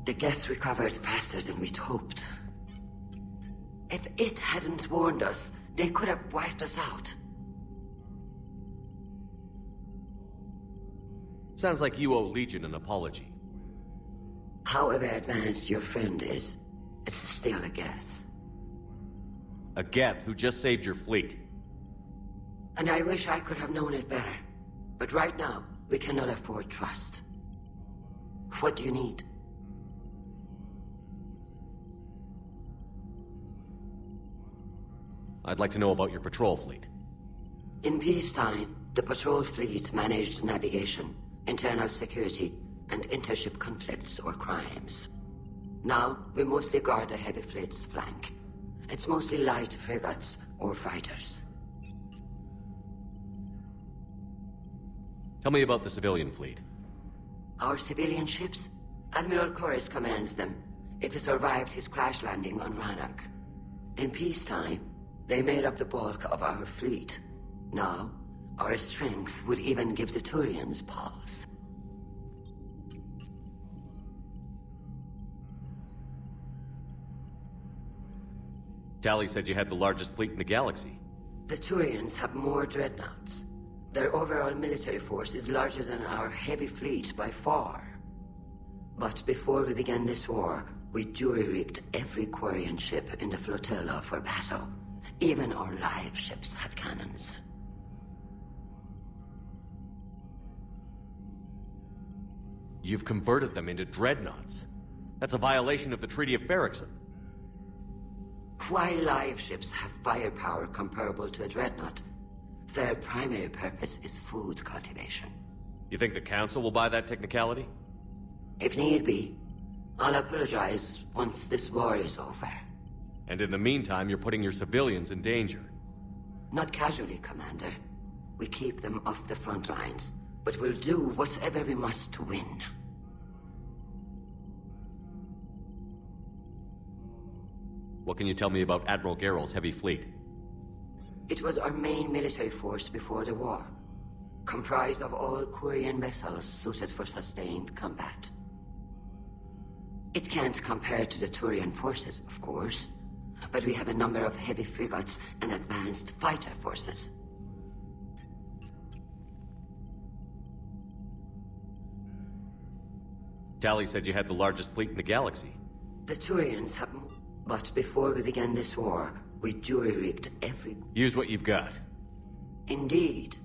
The Geth recovered faster than we'd hoped. If it hadn't warned us, they could have wiped us out. Sounds like you owe Legion an apology. However advanced your friend is, it's still a Geth. A Geth who just saved your fleet. And I wish I could have known it better. But right now, we cannot afford trust. What do you need? I'd like to know about your patrol fleet. In peacetime, the patrol fleet managed navigation, internal security, and intership conflicts or crimes. Now, we mostly guard the heavy fleet's flank. It's mostly light frigates or fighters. Tell me about the civilian fleet. Our civilian ships? Admiral Quarian commands them. If he survived his crash landing on Rannoch. In peacetime, they made up the bulk of our fleet. Now, our strength would even give the Turians pause. Tali said you had the largest fleet in the galaxy. The Turians have more dreadnoughts. Their overall military force is larger than our heavy fleet by far. But before we began this war, we jury-rigged every Quarian ship in the flotilla for battle. Even our live ships have cannons. You've converted them into dreadnoughts. That's a violation of the Treaty of Ferrixon. While live ships have firepower comparable to a dreadnought, their primary purpose is food cultivation. You think the Council will buy that technicality? If need be, I'll apologize once this war is over. And in the meantime, you're putting your civilians in danger. Not casually, Commander. We keep them off the front lines, but we'll do whatever we must to win. What can you tell me about Admiral Geralt's heavy fleet? It was our main military force before the war, comprised of all Quarian vessels suited for sustained combat. It can't compare to the Turian forces, of course, but we have a number of heavy frigates and advanced fighter forces. Tali said you had the largest fleet in the galaxy. The Turians have... But before we began this war, we jury-rigged every... Use what you've got. Indeed.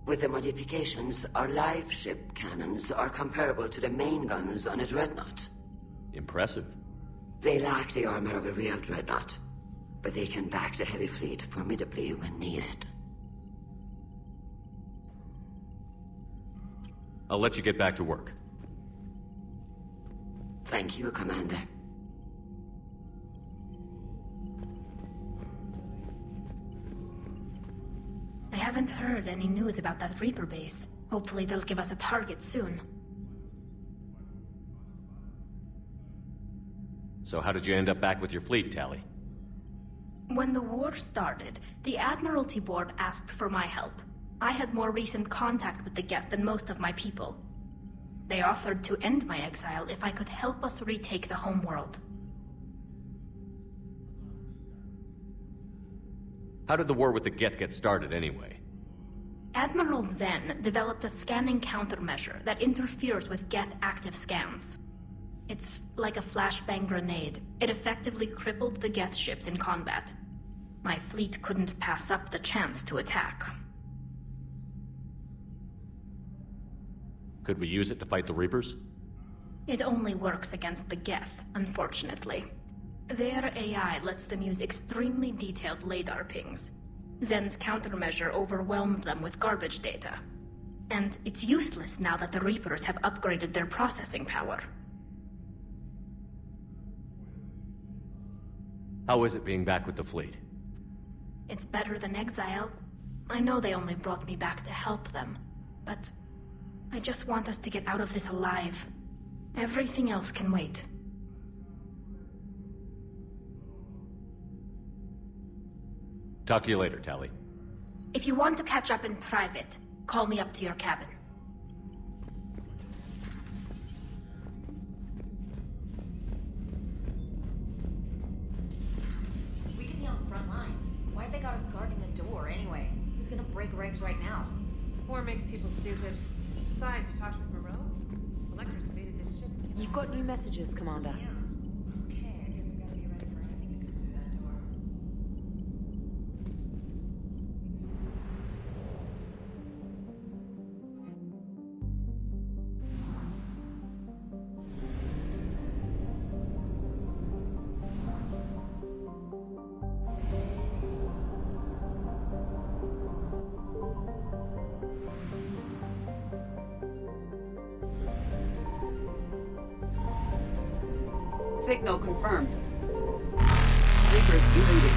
With the modifications, our live ship cannons are comparable to the main guns on a dreadnought. Impressive. They lack the armor of a real dreadnought, but they can back the heavy fleet formidably when needed. I'll let you get back to work. Thank you, Commander. I haven't heard any news about that Reaper base. Hopefully they'll give us a target soon. So how did you end up back with your fleet, Tali? When the war started, the Admiralty Board asked for my help. I had more recent contact with the Geth than most of my people. They offered to end my exile if I could help us retake the homeworld. How did the war with the Geth get started, anyway? Admiral Zen developed a scanning countermeasure that interferes with Geth active scans. It's like a flashbang grenade. It effectively crippled the Geth ships in combat. My fleet couldn't pass up the chance to attack. Could we use it to fight the Reapers? It only works against the Geth, unfortunately. Their AI lets them use extremely detailed LADAR pings. Zen's countermeasure overwhelmed them with garbage data. And it's useless now that the Reapers have upgraded their processing power. How is it being back with the fleet? It's better than exile. I know they only brought me back to help them, but I just want us to get out of this alive. Everything else can wait. Talk to you later, Tali. If you want to catch up in private, call me up to your cabin. they got us guarding a door anyway? He's gonna break regs right now. War makes people stupid. Besides, you talked with Moreau? Electors invaded this ship. You've got new messages, Commander. Yeah. Okay, I guess we gotta be ready for anything to come through that door. Signal confirmed. Reapers eluded.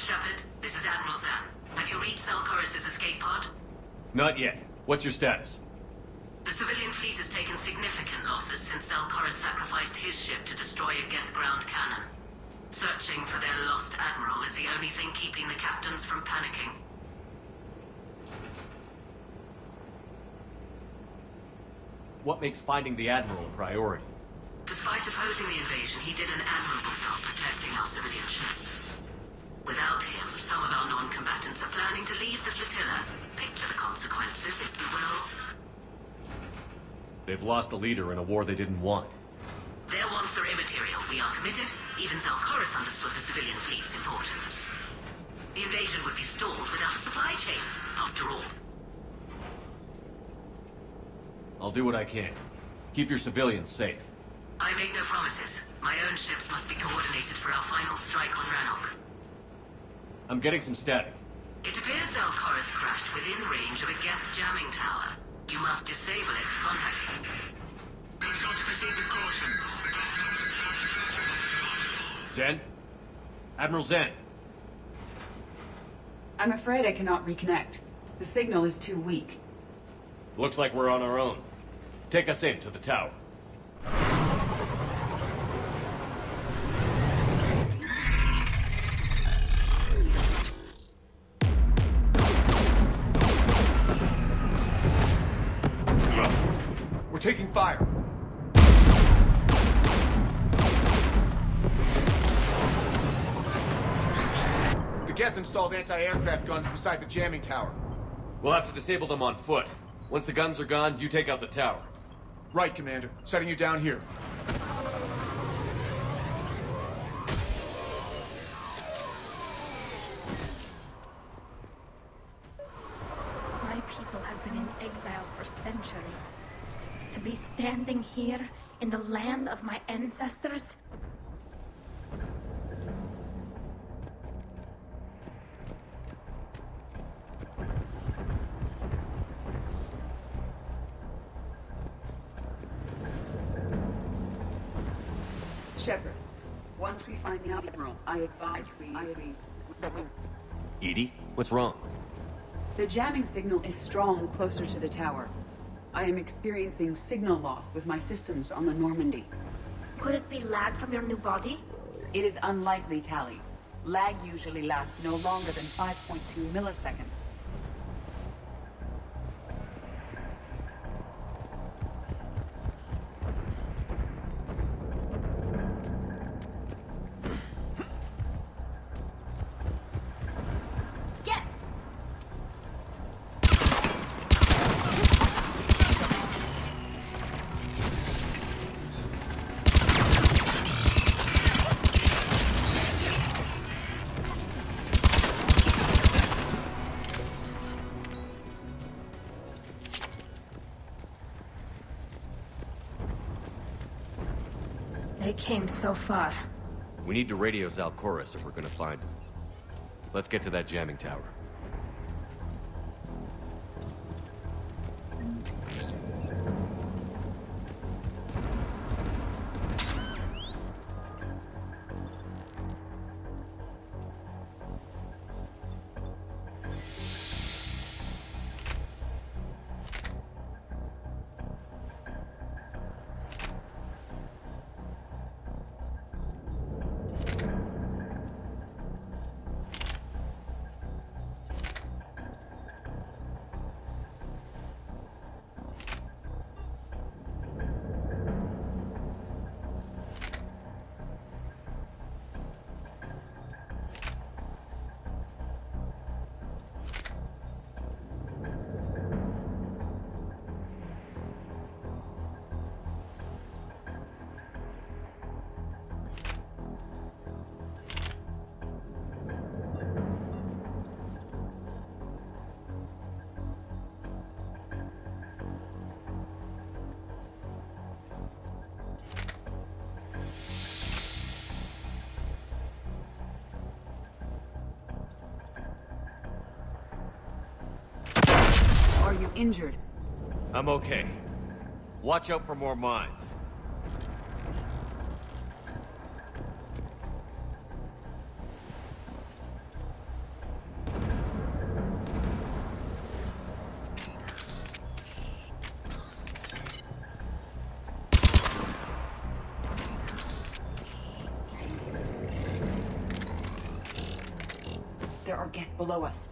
Shepard, this is Admiral Zan. Have you reached Zelkorus' escape pod? Not yet. What's your status? The civilian fleet has taken significant losses since Zelkorus sacrificed his ship to destroy a Geth ground cannon. Searching for their lost Admiral is the only thing keeping the captains from panicking. What makes finding the Admiral a priority? Despite opposing the invasion, he did an admirable job protecting our civilian ships. Without him, some of our non-combatants are planning to leave the flotilla. Picture the consequences, if you will. They've lost a leader in a war they didn't want. Their wants are immaterial. We are committed. Even Zelkorus understood the civilian fleet's importance. The invasion would be stalled without a supply chain, after all. I'll do what I can. Keep your civilians safe. I make no promises. My own ships must be coordinated for our final strike on Rannoch. I'm getting some static. It appears Zelkorus crashed within range of a Geth jamming tower. You must disable it to contact him. Be sure to proceed with caution. Zen? Admiral Zen? I'm afraid I cannot reconnect. The signal is too weak. Looks like we're on our own. Take us in to the tower. We're taking fire. The Geth installed anti-aircraft guns beside the jamming tower. We'll have to disable them on foot. Once the guns are gone, you take out the tower. Right, Commander. Setting you down here. I've been in exile for centuries. To be standing here in the land of my ancestors? Shepard, once we find the Admiral, I advise we... Edie, what's wrong? The jamming signal is strong closer to the tower. I am experiencing signal loss with my systems on the Normandy. Could it be lag from your new body? It is unlikely, Tally. Lag usually lasts no longer than 5.2 milliseconds. Get! They came so far. We need to radio Zalcoris if we're gonna find him. Let's get to that jamming tower. Are you injured? I'm okay. Watch out for more mines. There are Geth below us.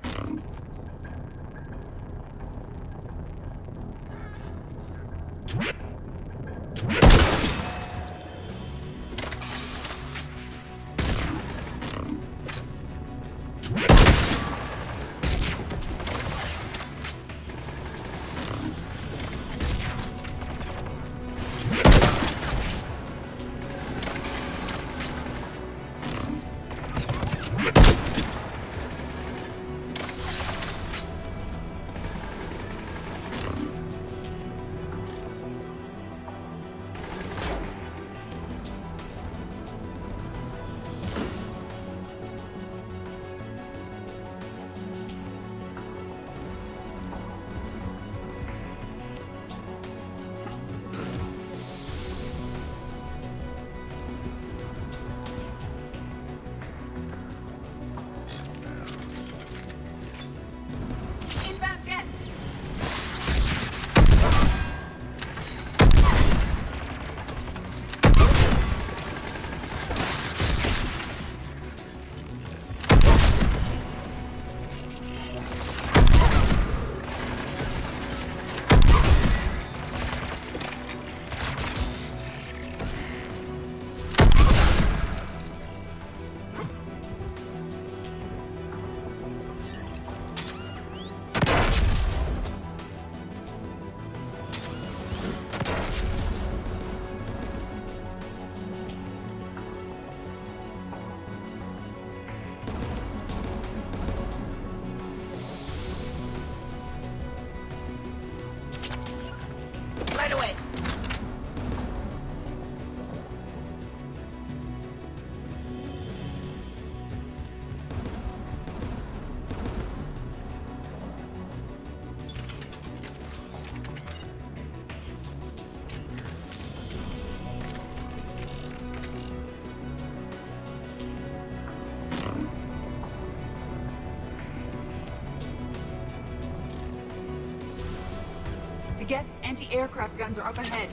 Geth anti-aircraft guns are up ahead.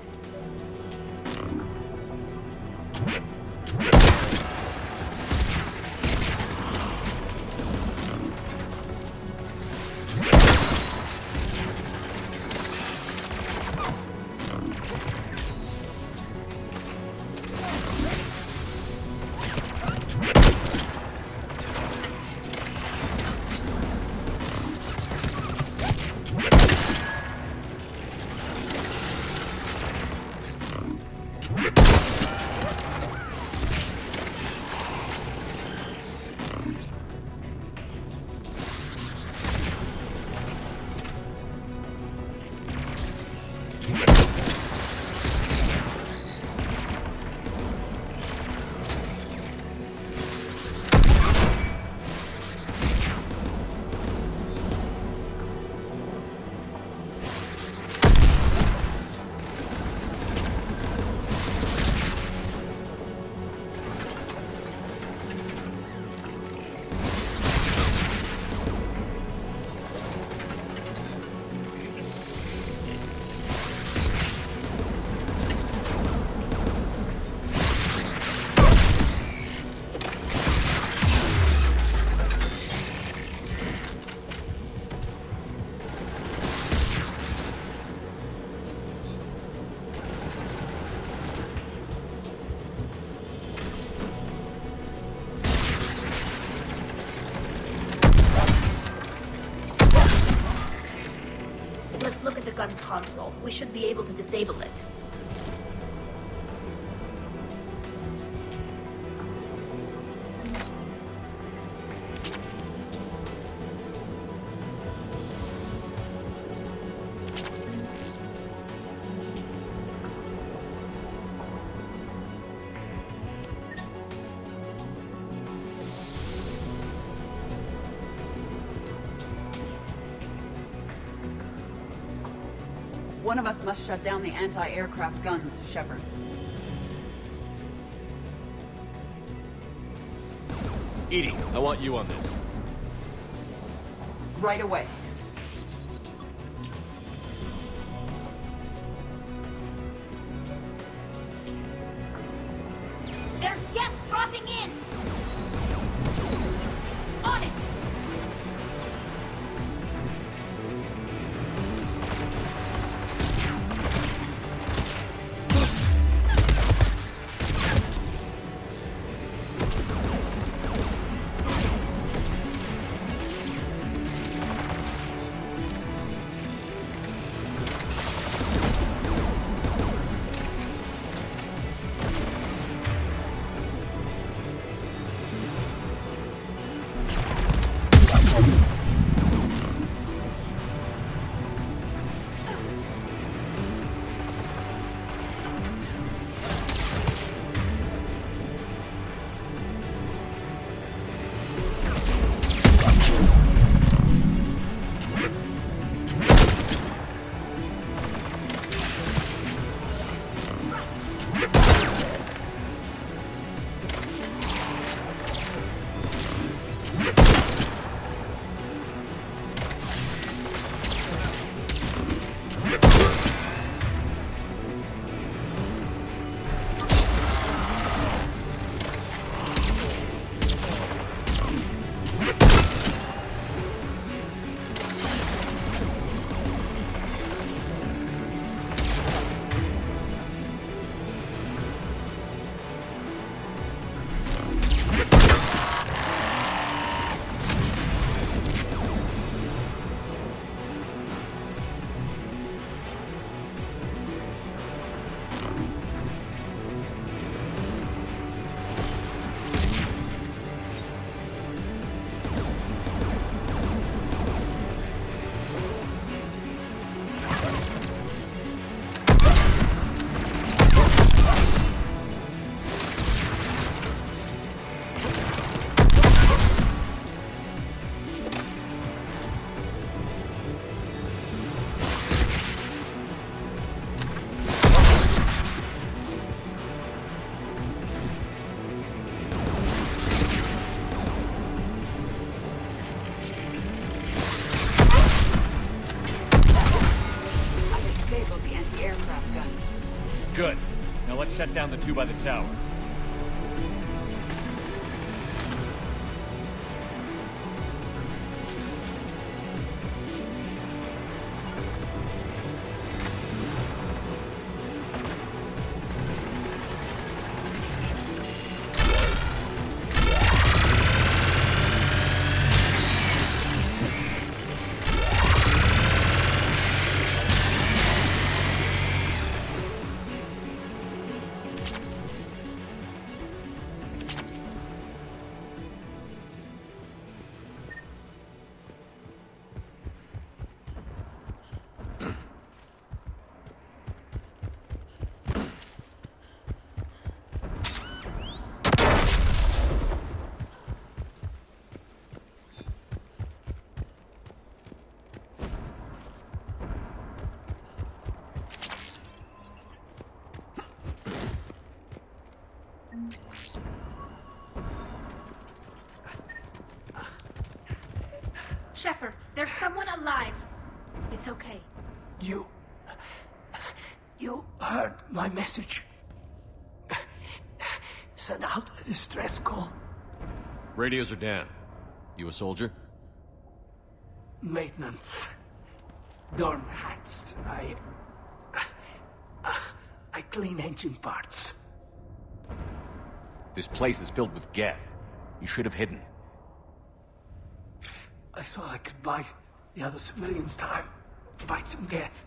Let's look at the gun's console. We should be able to disable it. One of us must shut down the anti-aircraft guns, Shepard. EDI, I want you on this. Right away. There's Geth dropping in! On it! anti-aircraft guns. Good. Now let's shut down the two by the tower. Shepard, there's someone alive. It's okay. You heard my message. Send out a distress call. Radios are down. You a soldier? Maintenance. Dorn hatched. I clean engine parts. This place is filled with Geth. You should have hidden. I thought I could buy the other civilians time. Fight some Geth.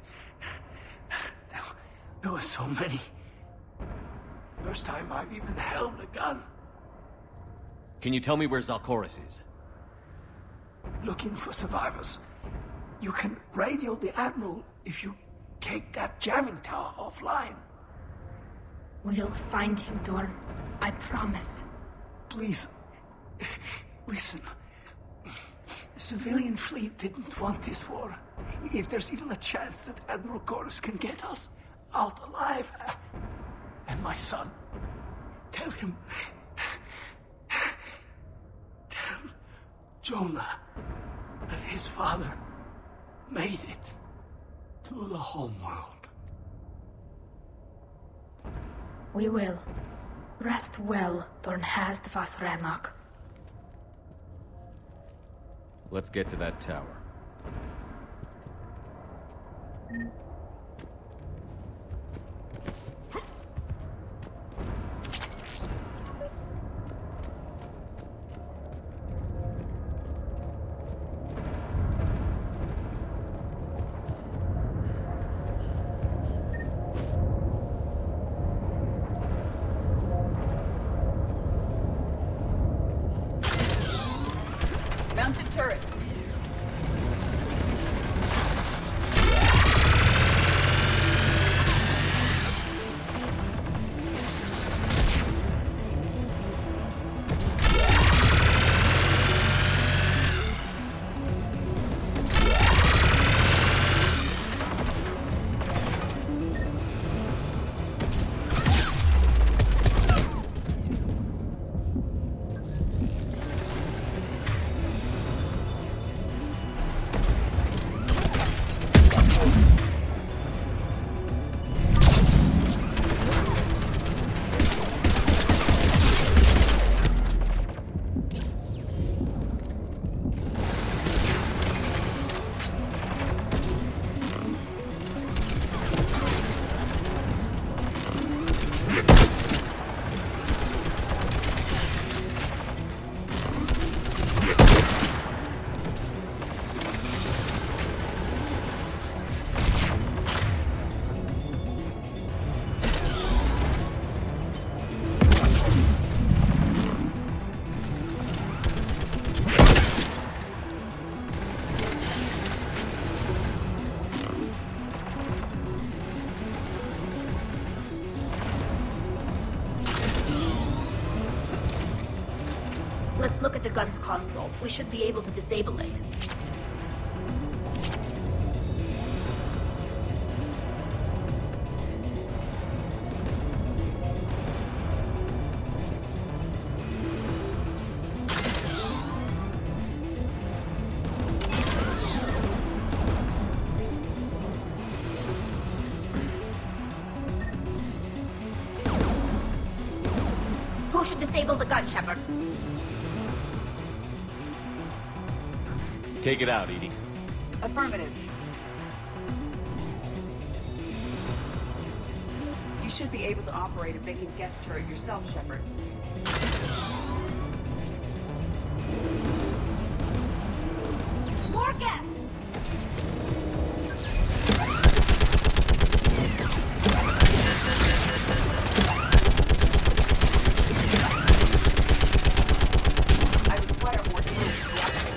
There were so many. First time I've even held a gun. Can you tell me where Zalcoris is? Looking for survivors. You can radio the Admiral if you take that jamming tower offline. We'll find him, Dorn. I promise. Please, listen. The civilian fleet didn't want this war. If there's even a chance that Admiral Chorus can get us out alive, and my son, tell him, tell Jonah that his father made it to the homeworld. We will. Rest well, Dorn Hast vas Rannoch. Let's get to that tower. Mounted turret. Let's look at the gun's console. We should be able to disable it. disable the gun, Shepard. Take it out, Edie. Affirmative. You should be able to operate a big Geth turret yourself, Shepard. More Geth! I require more tools to operate.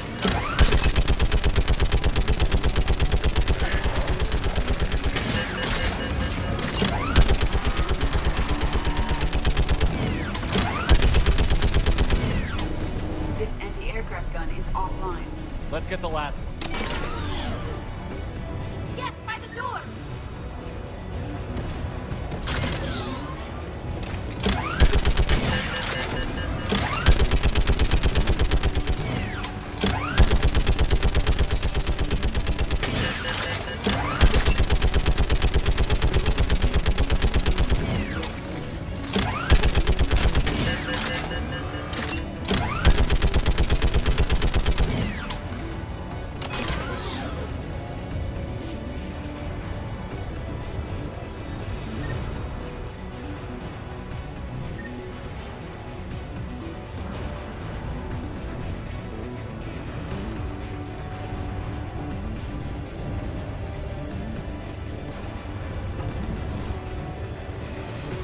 This anti-aircraft gun is offline. Let's get the last one. Geth, by the door!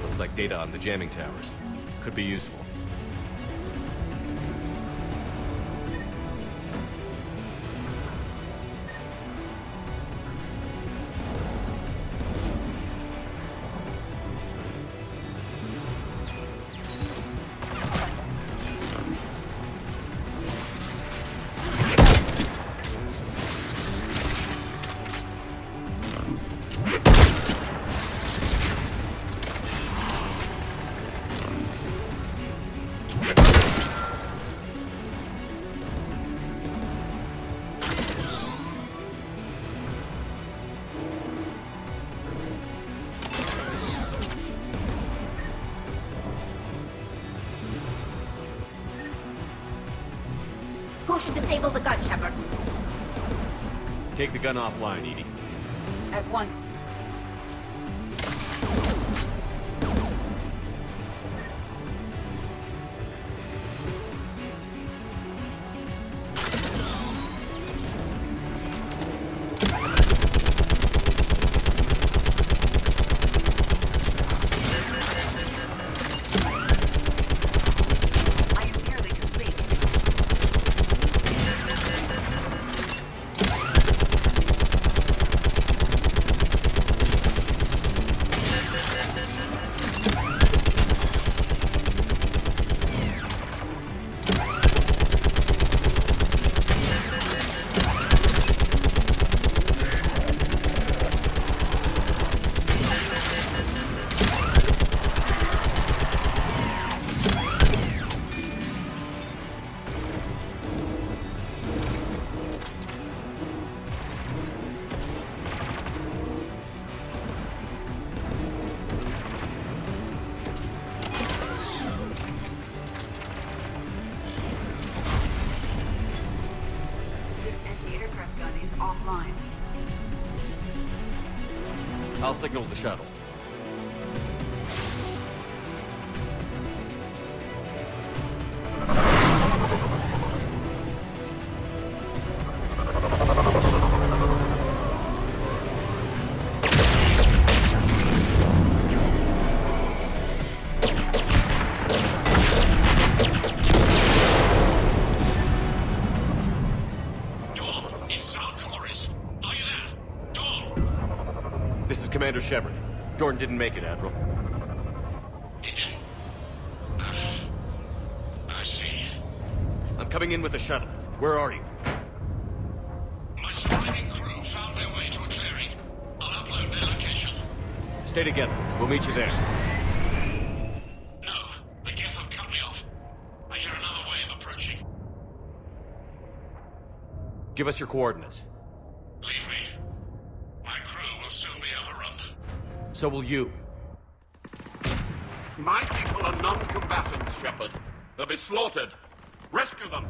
Looks like data on the jamming towers. Could be useful. Who should disable the gun, Shepard? Take the gun offline, Edie. At once. I am nearly complete. This anti-aircraft gun is offline. I'll signal the shuttle. This is Commander Shepard. Jordan didn't make it, Admiral. He didn't? I see. I'm coming in with the shuttle. Where are you? My surviving crew found their way to a clearing. I'll upload their location. Stay together. We'll meet you there. No, the Geth have cut me off. I hear another way of approaching. Give us your coordinates. Leave me. My crew will soon be overrun. So will you. My people are non-combatants, Shepard. They'll be slaughtered. Rescue them!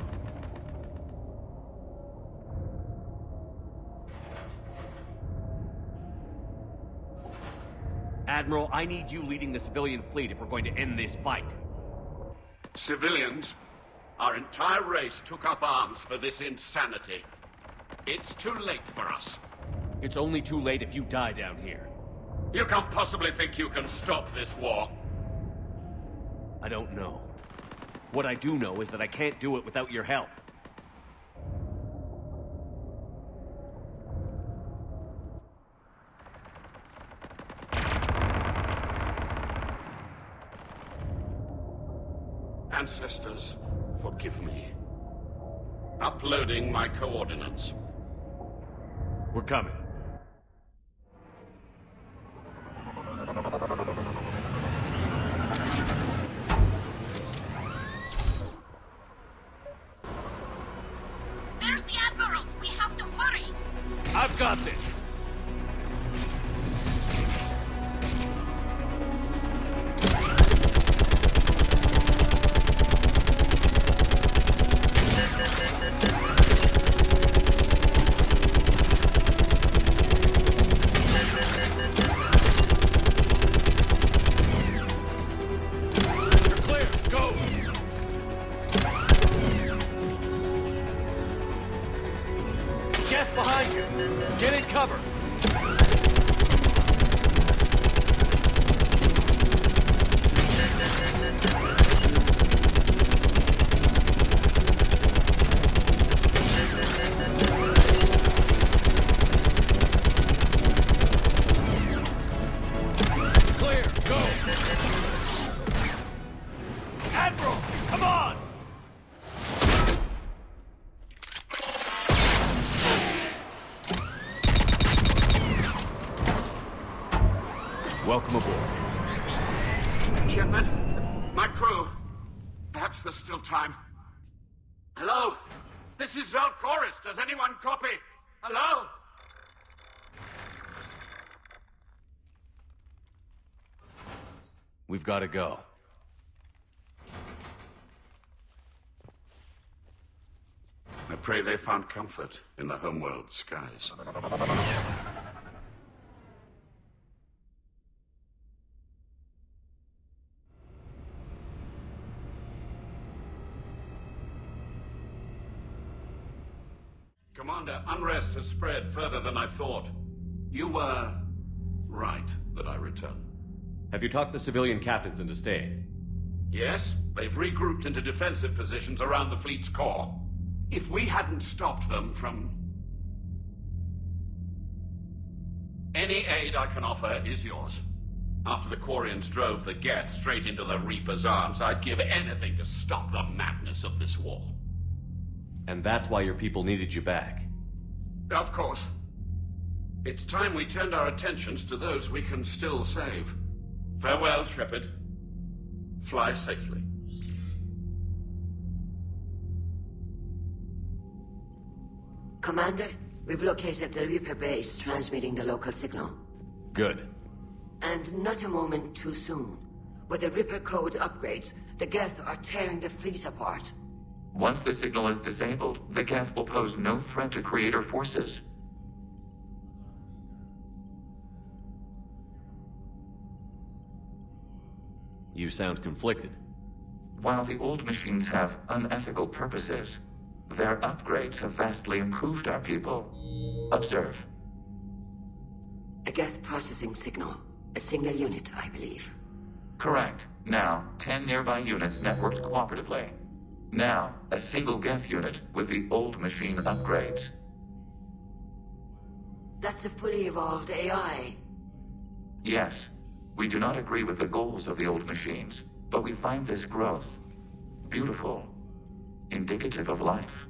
Admiral, I need you leading the civilian fleet if we're going to end this fight. Civilians? Our entire race took up arms for this insanity. It's too late for us. It's only too late if you die down here. You can't possibly think you can stop this war. I don't know. What I do know is that I can't do it without your help. Ancestors, forgive me. Uploading my coordinates. We're coming. There's the Admiral! We have to hurry! I've got this! Behind you! Get in cover! Clear! Go! Admiral! Come on! Welcome aboard. Shepard, my crew. Perhaps there's still time. Hello? This is Zalcoris. Does anyone copy? Hello? We've got to go. I pray they found comfort in the homeworld skies. Commander, unrest has spread further than I thought. You were right that I return. Have you talked the civilian captains into staying? Yes, they've regrouped into defensive positions around the fleet's core. If we hadn't stopped them from... Any aid I can offer is yours. After the Quarians drove the Geth straight into the Reaper's arms, I'd give anything to stop the madness of this war. And that's why your people needed you back. Of course. It's time we turned our attentions to those we can still save. Farewell, Shepard. Fly safely. Commander, we've located the Reaper base transmitting the local signal. Good. And not a moment too soon. With the Reaper code upgrades, the Geth are tearing the fleet apart. Once the signal is disabled, the Geth will pose no threat to Creator forces. You sound conflicted. While the old machines have unethical purposes, their upgrades have vastly improved our people. Observe. A Geth processing signal. A single unit, I believe. Correct. Now, 10 nearby units networked cooperatively. Now, a single Geth unit with the old machine upgrades. That's a fully evolved AI. Yes. We do not agree with the goals of the old machines, but we find this growth beautiful, indicative of life.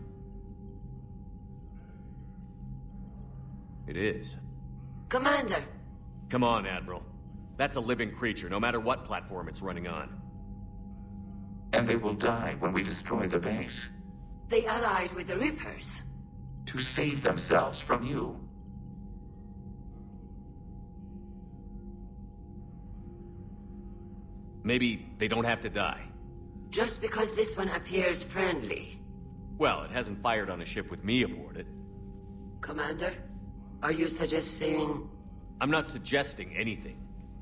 It is. Commander! Come on, Admiral. That's a living creature, no matter what platform it's running on. And they will die when we destroy the base. They allied with the Reapers. To save themselves from you. Maybe they don't have to die. Just because this one appears friendly. Well, it hasn't fired on a ship with me aboard it. Commander, are you suggesting... I'm not suggesting anything.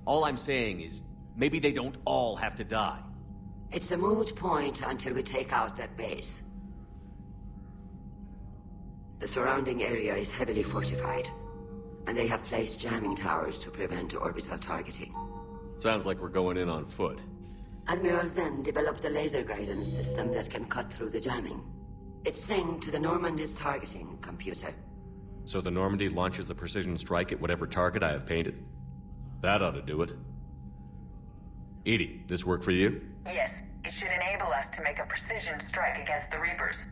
All I'm saying is, maybe they don't all have to die. It's a moot point until we take out that base. The surrounding area is heavily fortified, and they have placed jamming towers to prevent orbital targeting. Sounds like we're going in on foot. Admiral Zen developed a laser guidance system that can cut through the jamming. It's synced to the Normandy's targeting computer. So the Normandy launches a precision strike at whatever target I have painted? That ought to do it. Edie, this work for you? Yes, it should enable us to make a precision strike against the Reapers.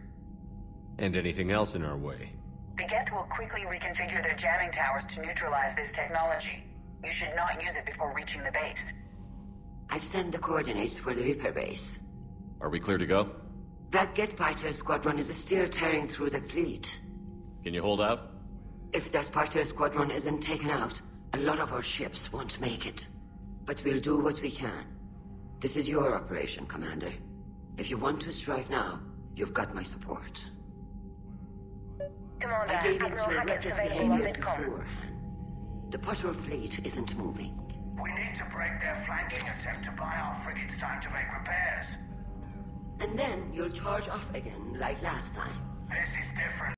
And anything else in our way? The Geth will quickly reconfigure their jamming towers to neutralize this technology. You should not use it before reaching the base. I've sent the coordinates for the Reaper base. Are we clear to go? That Geth fighter squadron is still tearing through the fleet. Can you hold out? If that fighter squadron isn't taken out, a lot of our ships won't make it. But we'll do what we can. This is your operation, Commander. If you want to strike now, you've got my support. Commander, I gave in Admiral to Hackett's reckless available on behavior Midcom. beforehand. The patrol fleet isn't moving. We need to break their flanking attempt to buy our frigates time to make repairs. And then you'll charge off again like last time. This is different.